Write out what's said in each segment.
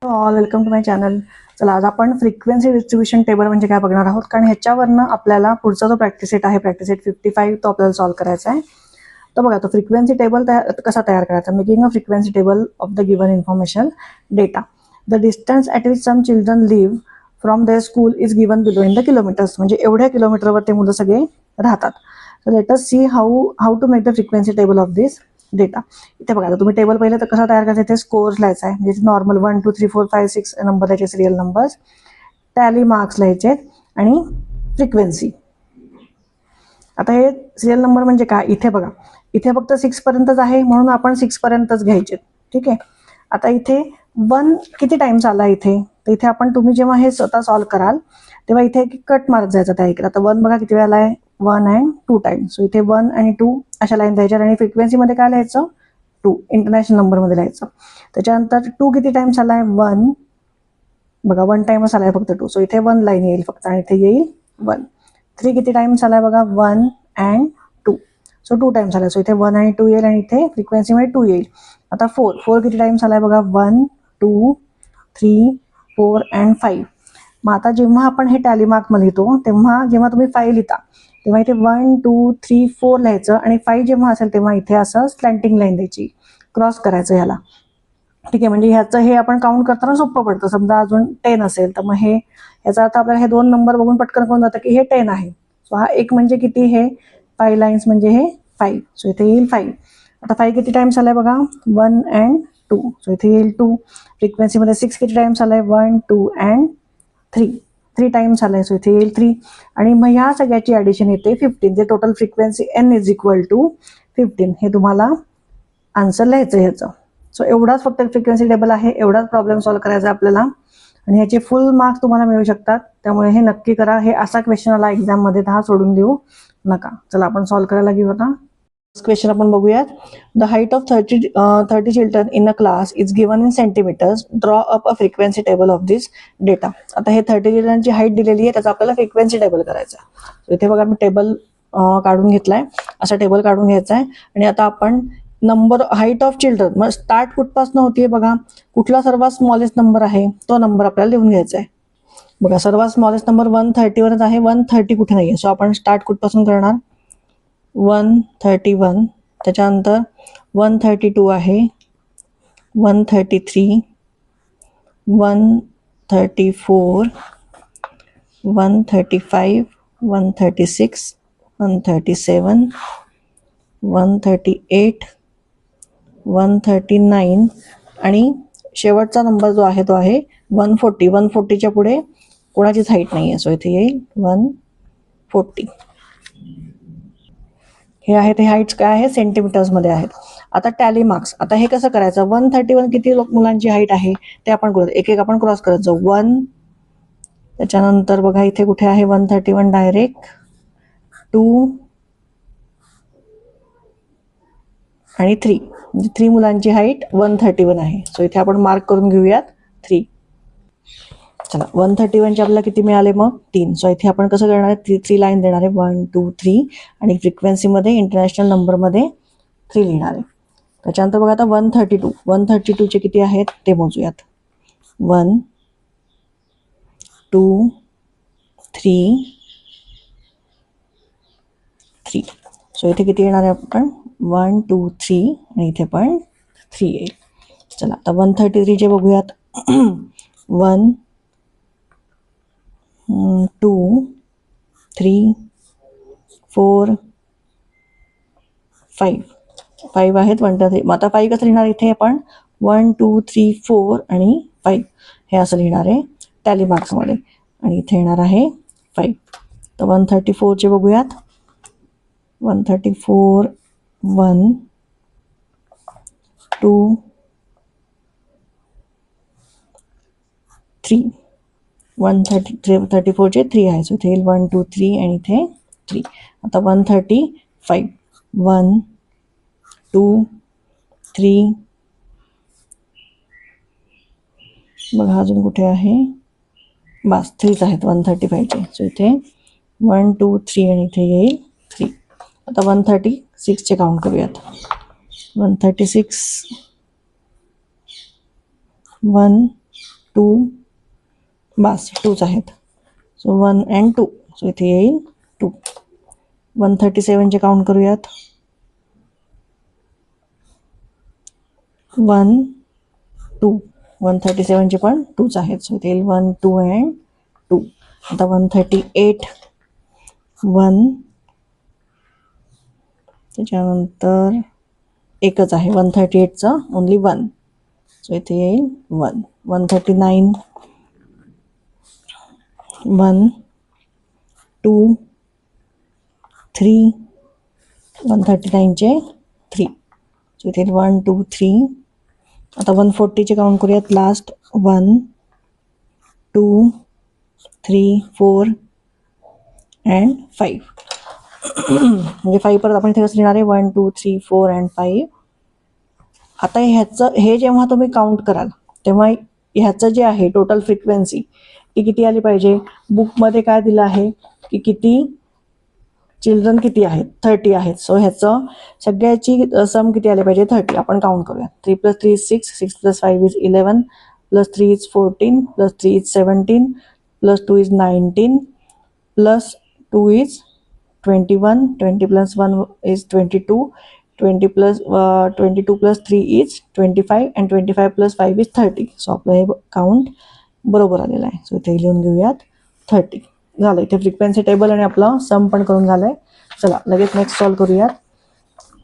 All welcome to my channel. चला आज आपण फ्रिक्वेन्सी डिस्ट्रीब्युशन टेबल म्हणजे काय बघणार आहोत, कारण ह्याच्यावरनं आपल्याला पुढचा जो प्रॅक्टिस सेट आहे, प्रॅक्टिस सेट 55, तो आपल्याला सॉल्व्ह करायचा आहे. तर बघा, तो फ्रिक्वेन्सी टेबल कसा तयार करायचा. Making a frequency table of the given information data. The distance at which some children live from their school is given below in the kilometres. म्हणजे एवढ्या किलोमीटरवर ते मुलं सगळे राहतात. So let us see how to make the frequency table of this data. इथे बघा, तुम्ही टेबल पहिले तर कसा तयार करायचा, इथे स्कोर्स लिहायचा आहे. म्हणजे नॉर्मल 1 2 3 4 5 6 नंबर द्यायचे, सिरियल नंबर्स, टॅली मार्क्स लिहायचे आणि फ्रिक्वेन्सी. आता हे सिरियल नंबर म्हणजे काय, इथे बघा, इथे फक्त 6 पर्यंतच आहे म्हणून आपण 6 पर्यंतच घ्यायचे. ठीक आहे. आता इथे 1 किती टाइम्स आला इथे, तर इथे आपण तुम्ही जेव्हा हे स्वतः सॉल्व्ह कराल तेव्हा इथे कट मारत जायचा त्या इकडे. आता 1 बघा किती वेळा आलाय, 1 अँड 2 टाइम्स. सो इथे 1 आणि 2 अशा लाईन द्यायच्या. आणि फ्रिक्वेन्सीमध्ये काय लिहायचं, 2 इंटरनॅशनल नंबरमध्ये लिहायचं. त्याच्यानंतर 2 किती टाइम्स आलाय, 1 बघा, 1 टाइमच आलाय फक्त 2. सो इथे 1 लाईन येईल फक्त आणि इथे येईल 1. 3 किती टाइम्स आलाय बघा, 1 अँड 2. सो 2 टाइम्स आलाय. सो इथे 1 आणि 2 येईल आणि इथे फ्रिक्वेन्सीमध्ये 2 येईल. आता 4 किती टाइम्स आलाय बघा, 1 2 3 4 अँड 5. मग आता जेव्हा आपण हे टॅली मार्कमध्ये लिहितो तेव्हा जेव्हा तुम्ही 5 लिहिता तेव्हा इथे 1 2 3 4 लिहायचं आणि 5 जेव्हा असेल तेव्हा इथे असं स्लँटिंग लाईन द्यायची, क्रॉस करायचं ह्याला. ठीक आहे. म्हणजे ह्याचं हे आपण काउंट करताना सोपं पडतं. समजा अजून 10 असेल तर मग हे याचा अर्थ आपल्याला हे 2 नंबर बघून पटकन कळून जातं की हे 10 आहे. सो हा एक म्हणजे किती, हे 5 लाईन्स म्हणजे हे 5. सो इथे येईल 5. आता 5 किती टाइम्स आलाय बघा, 1 अँड 2. सो इथे येईल 2. फ्रिक्वेन्सीमध्ये 6 किती टाइम्स आलाय, 1 2 अँड 3 टाइम्स आलाय. सो इथे येईल 3. आणि मग ह्या सगळ्याची ॲडिशन येते 15. जे total frequency n is equal to 15. हे तुम्हाला आन्सर लिहायचं ह्याचं. सो एवढाच फक्त फ्रिक्वेन्सी टेबल आहे, एवढाच प्रॉब्लेम सॉल्व्ह करायचा आपल्याला आणि ह्याचे फुल मार्क्स तुम्हाला मिळू शकतात. त्यामुळे हे नक्की करा. हे असा क्वेश्चन आला एक्झाममध्ये तर हा सोडून देऊ नका. चला आपण सॉल्व्ह करायला घेऊ. आता क्वेश्चन आपण बघूयात. The height of 30 children in a class is given in centimetres. Draw up a frequency table of this data. आता हे 30 चिल्ड्रनची हाईट दिलेली आहे, त्याचा आपल्याला फ्रिक्वेन्सी टेबल करायचा. इथे बघा मी टेबल काढून घेतलाय, असा टेबल काढून घ्यायचा आहे. आणि आता आपण नंबर हाईट ऑफ चिल्ड्रन, मग स्टार्ट कुठपासून होतीये बघा, कुठला सर्वात स्मॉलेस्ट नंबर आहे तो नंबर आपल्याला लिहून घ्यायचा आहे. बघा, सर्वात स्मॉलेस्ट नंबर 130 वरच आहे. 130 कुठे नाहीये. सो आपण स्टार्ट कुठपासून करणार, 131. त्याच्यानंतर 132 आहे, 133, 134, 135, 136, 137, 138, 139 आणि शेवटचा नंबर जो आहे तो आहे 140. 140च्या पुढे कोणाचीच हाईट नाही आहे. सो इथे येईल 140. हे आहे ते हाईट्स काय आहे, सेंटीमीटर्समध्ये आहेत. आता टॅली मार्क्स. आता हे कसं करायचं, 131 किती मुलांची हाईट आहे ते आपण करू, एक एक आपण क्रॉस करायचं. 1, त्याच्यानंतर बघा इथे कुठे आहे 131 डायरेक्ट, 2 आणि 3. म्हणजे 3 मुलांची हाईट 131 आहे. सो इथे आपण मार्क करून घेऊयात 3. चला, 131चे आपल्याला किती मिळाले मग, 3. सो इथे आपण कसं करणार आहे, 3 लाईन देणार आहे, 1 2 3 आणि फ्रिक्वेन्सीमध्ये इंटरनॅशनल नंबरमध्ये 3 लिहिणार आहे. त्याच्यानंतर बघा आता 132चे किती आहेत ते मोजूयात. 1 2 3 3. सो इथे किती येणार आहे आपण, 1 2 3 आणि इथे पण 3 येईल. चला आता 133चे बघूयात. 1 2 3 4 5 आहेत. 1 2 3. मग आता 5 कसं लिहिणार, इथे आपण 1 2 3 4 आणि 5 हे असं लिहिणार आहे टॅली मार्क्समध्ये. आणि इथे येणार आहे 5. तर 134चे बघूयात. 134 1 2 3. 134चे 3 आहे. सो इथे येईल 1 2 3 आणि इथे 3. आता 135 1 2 3. बघा अजून कुठे आहे, बस 3च आहेत 135चे. सो इथे 1 2 3 आणि इथे येईल 3. आता 136चे काउंट करूयात. 136 1 2 बस 2च आहेत. So 1 and 2. सो इथे येईल 2. 137चे काउंट करूयात. 1 2. 137चे पण 2च आहेत. सो इथे येईल 1 2 and 2. आता 138 1 त्याच्यानंतर एकच आहे 138चं ओनली 1. सो इथे येईल 1. 139 1 2 3. 139चे 3. सो इथे 1 2 3. आता 140चे काउंट करूयात. Last 1 2 3 4 and 5. म्हणजे 5 परत आपण इथे कसं लिहिणार आहे 1 2 3 4 and 5. आता हे जेव्हा तुम्ही काउंट कराल तेव्हा ह्याचं जे आहे टोटल फ्रिक्वेन्सी ती किती आली पाहिजे. बुकमध्ये काय दिलं आहे की किती चिल्ड्रन किती आहेत 30 आहेत. सो ह्याचं सगळ्याची सम किती आले पाहिजे 30. आपण काउंट करूया. 3 + 3 is 6. 6 + 5 is 11. +3 is 14. +3 is 17. +2 is 19. +2 is 21. 20 + 1 is 22. 22 + 3 is 25 and 25 + 5 is 30. So आपलं हे काउंट बरोबर आलेलं आहे. सो इथे लिहून घेऊयात 30. झालं. इथे फ्रिक्वेन्सी टेबल आणि आपलं सम पण करून झालंय. चला लगेच नेक्स्ट सॉल्व करूयात.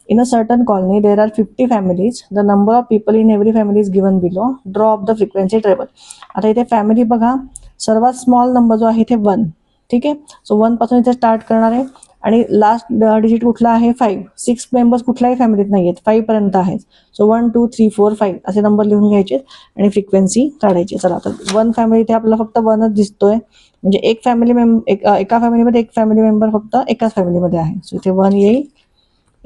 In a certain colony there are 50 families. The number of people in every family is given below. Draw up the frequency table. आता इथे फॅमिली बघा सर्वात स्मॉल नंबर जो आहे इथे 1. ठीक आहे. सो 1 पासून इथे स्टार्ट करणार आहे आणि लास्ट डिजिट कुठला आहे 5. 6 मेंबर्स कुठल्याही फॅमिलीत नाही आहेत 5 पर्यंत आहेत. सो 1 2 3 4 5 असे नंबर लिहून घ्यायचे आणि फ्रिक्वेन्सी काढायची. चला आता 1 फॅमिली इथे आपल्याला फक्त 1च दिसतोय. म्हणजे एका फॅमिलीमध्ये एक फॅमिली मेंबर फक्त एकाच फॅमिलीमध्ये आहे. सो इथे 1 येईल.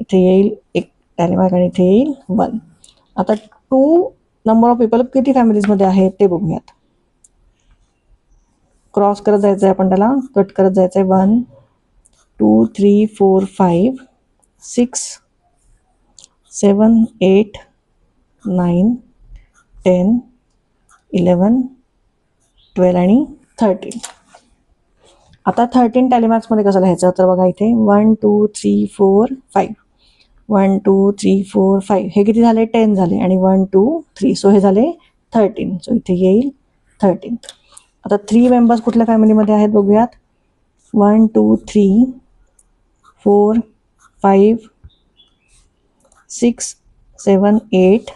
इथे येईल एक टॅलीमार्क आणि इथे येईल 1. आता 2 नंबर ऑफ पीपल किती फॅमिलीजमध्ये आहेत ते बघूयात. क्रॉस करत जायचं आहे आपण त्याला कट करत जायचं आहे. 1 2 3 4 5 6 7 8 9 10 11 12 आणि 13. आता 13 टॅलीमार्क्समध्ये कसं लिहायचं तर बघा इथे 1 2 3 4 5. 1 2 3 4 5 हे किती झाले 10 झाले आणि 1 2 3. सो हे झाले 13. सो इथे येईल 13. आता 3 मेंबर्स कुठल्या फॅमिलीमध्ये आहेत बघूयात. 1 2 3 4 5 6 7 8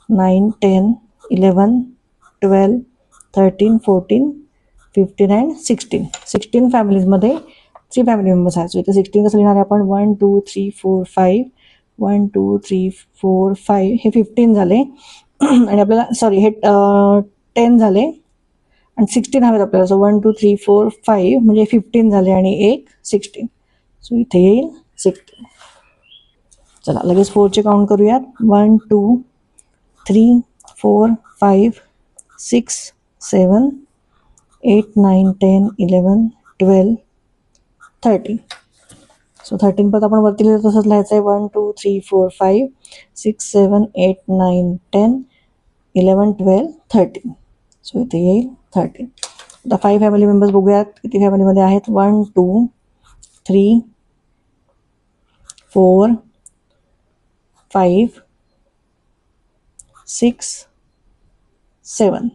9 10 11 12 13 14 15 and 16. 16 फॅमिलीजमध्ये 3 फॅमिली मेंबर्स आहेत. सो इथे 16 कसं लिहिणार आहे आपण 1 2 3 4 5. 1 2 3 4 5 हे 15 झाले आणि आपल्याला सॉरी हे 10 झाले आणि 16 हवेत आपल्याला. सो 1 2 3 4 5 म्हणजे 15 झाले आणि एक 16. सो इथे येईल 16. चला लगेच 4चे काउंट करूयात. 1 2 3 4 5 6 7 8 9 10 11 12 13. सो 13 परत आपण वरती लिहिलं तसंच लिहायचं आहे. 1 2 3 4 5 6 7 8 9 10 11 12 13. सो इथे येईल 13. आता 5 फॅमिली मेंबर्स बघूयात किती फॅमिलीमध्ये आहेत. 1 2 3 4 5 6 7.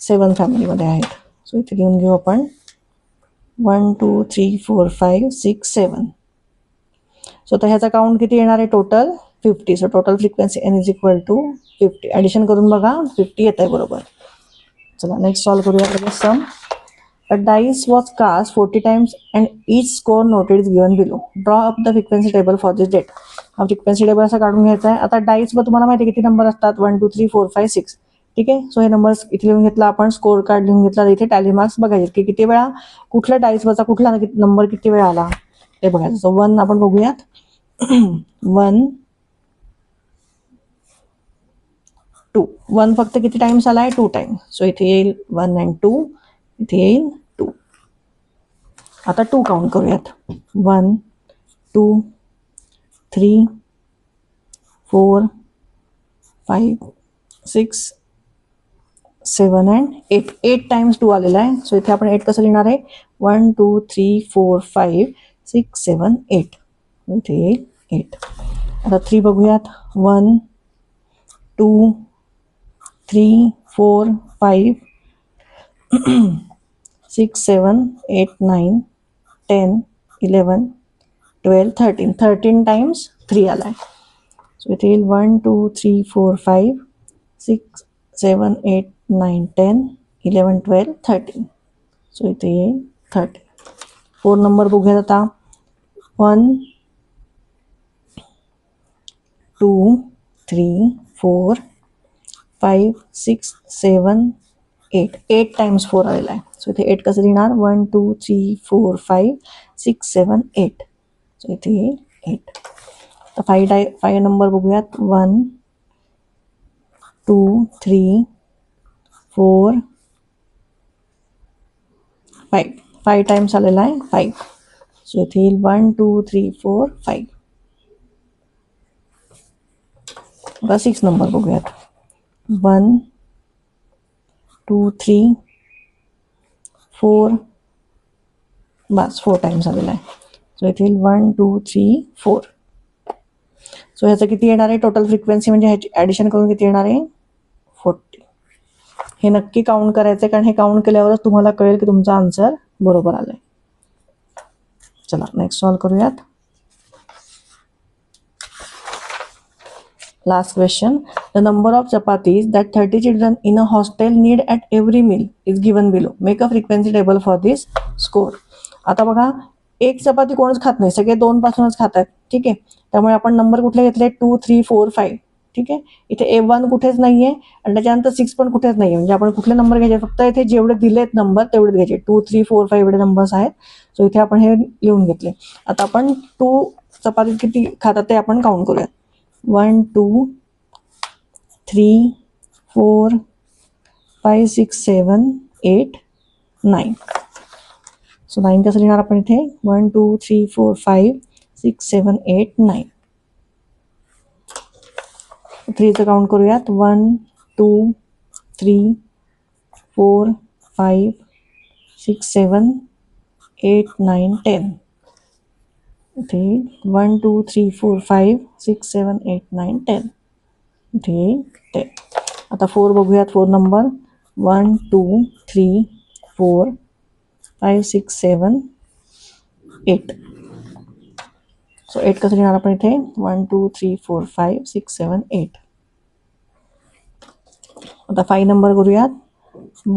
7 फॅमिलीमध्ये आहेत. सो इथे लिहून घेऊ आपण 1 2 3 4 5 6 7. सो तर ह्याचा काउंट किती येणार आहे total 50. So total frequency n is equal to 50. Addition करून बघा 50 येत आहे बरोबर. चला नेक्स्ट सॉल्व करूया लगेच सम. A dice was cast 40 times and each score noted is given below. Draw up the frequency table for this date. हा frequency table असा काढून घ्यायचा आहे. आता डाईसवर तुम्हाला माहिती आहे किती नंबर असतात 1 2 3 4 5 6. ठीक आहे. सो हे नंबर्स इथे लिहून घेतला आपण. स्कोर कार्ड लिहून घेतला. इथे टॅली मार्क्स बघायचे की किती वेळा कुठल्या डाईसवरचा कुठला नंबर किती वेळा आला ते बघायचं. सो 1 आपण बघूयात. 1 2. 1 फक्त किती टाइम्स आलाय 2 टाइम्स. सो इथे येईल 1 and 2. इथे येईल 2. आता 2 काउंट करूयात. 1 2 3 4 5 6 7 and 8. 8 times 2 आलेला आहे. सो इथे आपण 8 कसं लिहिणार आहे? 1 2 3 4 5 6 7 8. इथे येईल 8. आता 3 बघूयात. 1 2 3 4 5 6 7 8 9 10 11 12 13. 13 times 3 आला आहे. सो इथे येईल 1 2 3 4 5 6 7 8 9 10 11 12 13. सो इथे येईल 13. 4 नंबर बघूयात आता. 1 2 3 4 5 6 7 8. 8 times 4 आलेला आहे. सो इथे 8 कसं लिहिणार? 1 2 3 4 5 6 7 8. सो इथे येईल 8. तर 5 नंबर बघूयात. 1 2 3 4 5. 5 टाइम्स आलेला आहे 5. सो इथे येईल 1 2 3 4 5. आता 6 नंबर बघूयात. 1 2 3 4 बस 4 टाइम्स आलेला आहे. सो इथे येईल 1 2 3 4. सो ह्याचं किती येणार आहे? टोटल फ्रिक्वेन्सी म्हणजे ह्याची ॲडिशन करून किती येणार आहे? 40. हे नक्की काउंट करायचं आहे, कारण हे काउंट केल्यावरच तुम्हाला कळेल की तुमचा आन्सर बरोबर आला आहे. चला नेक्स्ट सॉल्व करूयात. Last question. The number of chapatis that 30 children in a hostel need at every meal is given below. Make a frequency table for this score. आता बघा, एक चपाती कोणच खात नाही, सगळे 2 पासूनच खातात. ठीक आहे, त्यामुळे आपण नंबर कुठले घेतले? 2 3 4 5. ठीक आहे, इथे A1 कुठेच नाहीये आणि त्याच्यानंतर 6 पण कुठेच नाहीये. म्हणजे आपण कुठले नंबर घ्यायचे? फक्त इथे जेवढे दिलेत नंबर तेवढेच घ्यायचे. 2 3 4 5 एवढे नंबर्स आहेत. सो इथे आपण हे लिहून घेतले. आता आपण 2 चपाती किती खातात ते आपण काउंट करूयात. 1 2 3 4 5 6 7 8 9. सो 9 कसं लिहिणार आपण इथे? 1 2 3 4 5 6 7 8 9. 3चं काउंट करूयात. 1 2 3 4 5 6 7 8 9 10. इथे 1 2 3 4 5 6 7 8 9 10. इथे 10. आता 4 बघूयात. 4 नंबर. 1 2 3 4 5 6 7 8. सो 8 कसं लिहिणार आपण इथे? 1 2 3 4 5 6 7 8. आता 5 नंबर करूयात.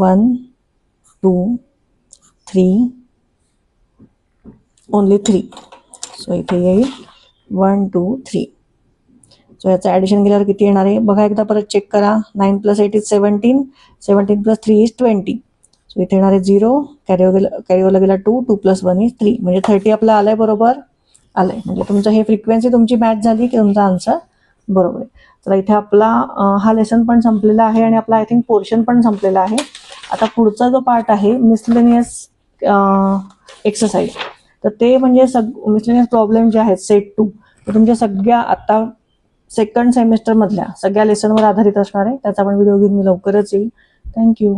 1 2 3 ओनली 3. सो इथे येईल 1 2 3. सो याचं ॲडिशन केल्यावर किती येणार आहे बघा, एकदा परत चेक करा. 9 + 8 इज 17. 17 + 3 इज 20. सो इथे येणार आहे 0. कॅरीओला गेला 2. 2 + 1 इज 3. म्हणजे 30 आपलं आलंय बरोबर आलंय. म्हणजे तुमचं हे फ्रिक्वेन्सी तुमची मॅच झाली की तुमचा आन्सर बरोबर आहे. तर इथे आपला हा लेसन पण संपलेला आहे आणि आपला आय थिंक पोर्शन पण संपलेला आहे. आता पुढचा जो पार्ट आहे मिसलेनियस एक्सरसाइज, तर ते म्हणजे मिसलेनियस प्रॉब्लेम जे आहेत सेट 2, ते तुमच्या सगळ्या आता सेकंड सेमिस्टरमधल्या सगळ्या लेसनवर आधारित असणार आहे. त्याचा पण व्हिडिओ घेऊन मी लवकरच येईल. थँक्यू.